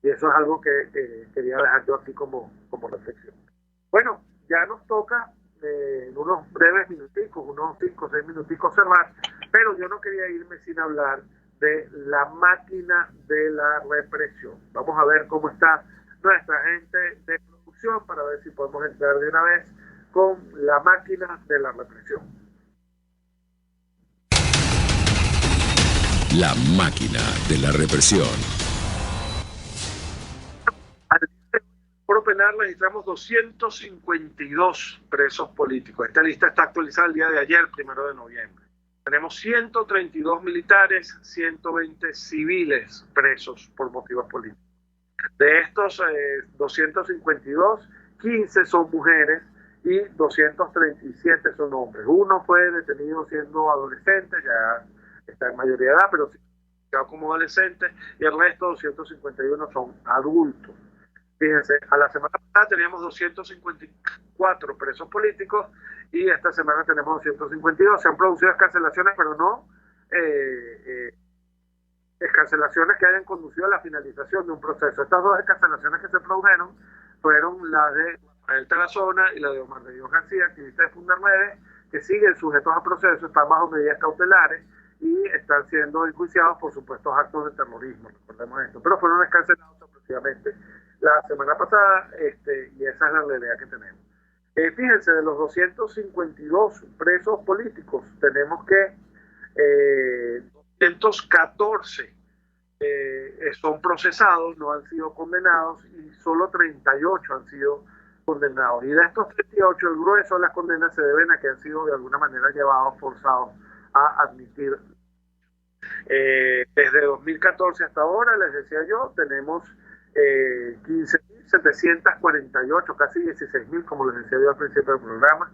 Y eso es algo que quería dejar yo aquí como reflexión. Bueno, ya nos toca en unos breves minuticos, unos 5 o 6 minuticos cerrar, pero yo no quería irme sin hablar de la máquina de la represión. Vamos a ver cómo está nuestra gente de producción para ver si podemos entrar de una vez con la máquina de la represión. La máquina de la represión. Foro Penal registramos 252 presos políticos. Esta lista está actualizada el día de ayer, 1 de noviembre. Tenemos 132 militares, 120 civiles presos por motivos políticos. De estos 252, 15 son mujeres y 237 son hombres. Uno fue detenido siendo adolescente, ya está en mayoría de edad, pero sí como adolescente, y el resto, 251, son adultos. Fíjense, a la semana pasada teníamos 254 presos políticos y esta semana tenemos 252. Se han producido escarcelaciones, pero no escarcelaciones que hayan conducido a la finalización de un proceso. Estas dos escarcelaciones que se produjeron fueron la de Rafael Tarazona y la de Omar de Dios García, activistas de Fundarredes, que siguen sujetos a procesos, están bajo medidas cautelares y están siendo enjuiciados por supuestos actos de terrorismo, recordemos esto, pero fueron escarcelados aproximadamente la semana pasada, y esa es la realidad que tenemos. Fíjense, de los 252 presos políticos, tenemos que 214 son procesados, no han sido condenados, y solo 38 han sido condenados. Y de estos 38, el grueso de las condenas se deben a que han sido de alguna manera llevados, forzados a admitir. Desde 2014 hasta ahora, les decía yo, tenemos 15.748, casi 16.000, como les decía yo al principio del programa,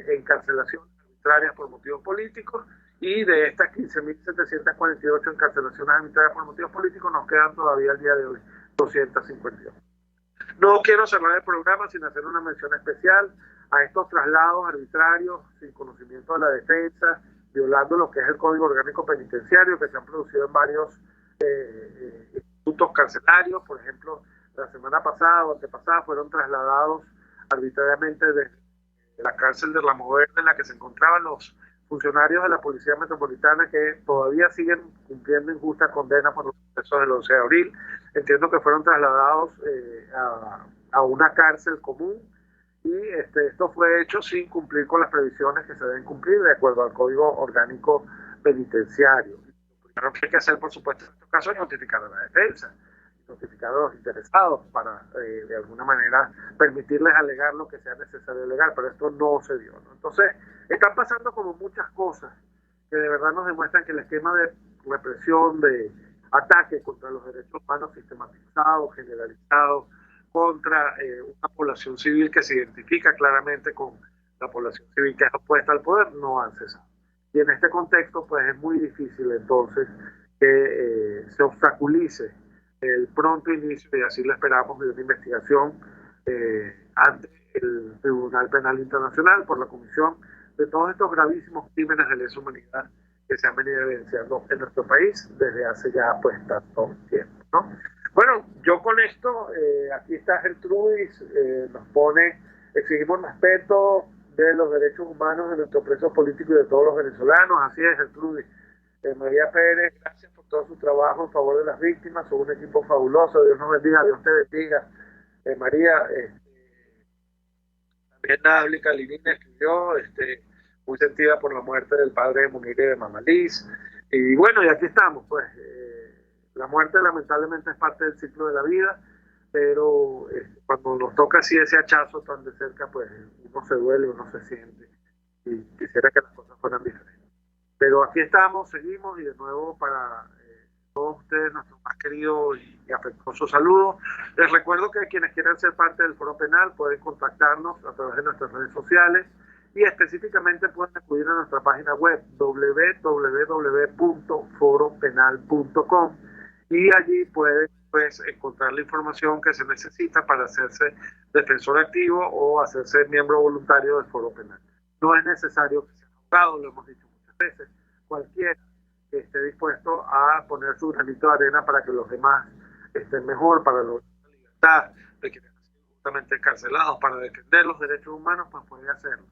encarcelaciones arbitrarias por motivos políticos, y de estas 15.748 encarcelaciones arbitrarias por motivos políticos nos quedan todavía al día de hoy 252. No quiero cerrar el programa sin hacer una mención especial a estos traslados arbitrarios sin conocimiento de la defensa, violando lo que es el Código Orgánico Penitenciario, que se han producido en varios institutos carcelarios. Por ejemplo, la semana pasada o antepasada fueron trasladados arbitrariamente de la cárcel de Ramo Verde, en la que se encontraban los funcionarios de la Policía Metropolitana, que todavía siguen cumpliendo injusta condena por los procesos del 11 de abril. Entiendo que fueron trasladados a una cárcel común, y esto fue hecho sin cumplir con las previsiones que se deben cumplir de acuerdo al Código Orgánico Penitenciario. Lo primero que hay que hacer, por supuesto, en estos casos es notificar a la defensa, notificar a los interesados para, de alguna manera, permitirles alegar lo que sea necesario alegar, pero esto no se dio, ¿no? Entonces, están pasando como muchas cosas que de verdad nos demuestran que el esquema de represión, de ataque contra los derechos humanos sistematizado, generalizado, contra una población civil que se identifica claramente con la población civil que es opuesta al poder, no han cesado. Y en este contexto, pues es muy difícil entonces que se obstaculice el pronto inicio, y así lo esperamos, de una investigación ante el Tribunal Penal Internacional por la comisión de todos estos gravísimos crímenes de lesa humanidad que se han venido evidenciando en nuestro país desde hace ya pues tanto tiempo, ¿no? Bueno, yo con esto, aquí está Gertrudis, nos pone: exigimos respeto de los derechos humanos de nuestros presos políticos y de todos los venezolanos. Así es, Gertrudis. María Pérez, gracias por todo su trabajo en favor de las víctimas, son un equipo fabuloso, Dios nos bendiga, Dios te bendiga. María, también Nabli Calinina escribió, muy sentida por la muerte del padre de Munir y de Mamá Liz, y bueno, y aquí estamos, pues, la muerte lamentablemente es parte del ciclo de la vida, pero cuando nos toca así ese hachazo tan de cerca, pues uno se duele, uno se siente, y quisiera que las cosas fueran diferentes. Pero aquí estamos, seguimos, y de nuevo para todos ustedes, nuestro más querido y afectuoso saludo. Les recuerdo que quienes quieran ser parte del Foro Penal pueden contactarnos a través de nuestras redes sociales, y específicamente pueden acudir a nuestra página web www.foropenal.com, y allí pueden pues encontrar la información que se necesita para hacerse defensor activo o hacerse miembro voluntario del Foro Penal. No es necesario que sea abogado, lo hemos dicho muchas veces. Cualquiera que esté dispuesto a poner su granito de arena para que los demás estén mejor, para lograr la libertad de quienes han sido justamente encarcelados, para defender los derechos humanos, pues puede hacerlo.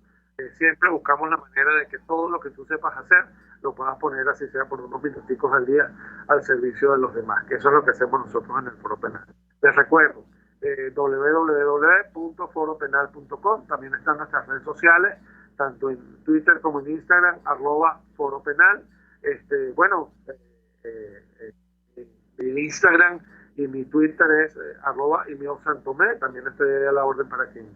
Siempre buscamos la manera de que todo lo que tú sepas hacer lo puedas poner, así sea por unos minuticos al día, al servicio de los demás, que eso es lo que hacemos nosotros en el Foro Penal. Les recuerdo, www.foropenal.com, también están nuestras redes sociales, tanto en Twitter como en Instagram, @foropenal. Mi Instagram y mi Twitter es @imiosantomé, también estoy a la orden para quien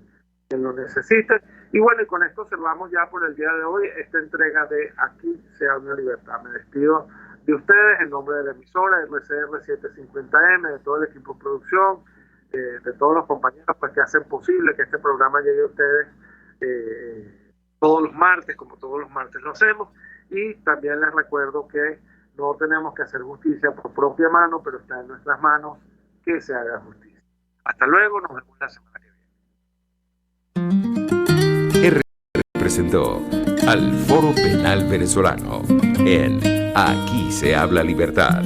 lo necesite. Y bueno, y con esto cerramos ya por el día de hoy esta entrega de Aquí se habla libertad. Me despido de ustedes en nombre de la emisora RCR 750M, de todo el equipo de producción, de todos los compañeros pues, que hacen posible que este programa llegue a ustedes todos los martes, como todos los martes lo hacemos. Y también les recuerdo que no tenemos que hacer justicia por propia mano, pero está en nuestras manos que se haga justicia. Hasta luego, nos vemos la semana que viene. Presentó al Foro Penal Venezolano en Aquí se habla libertad.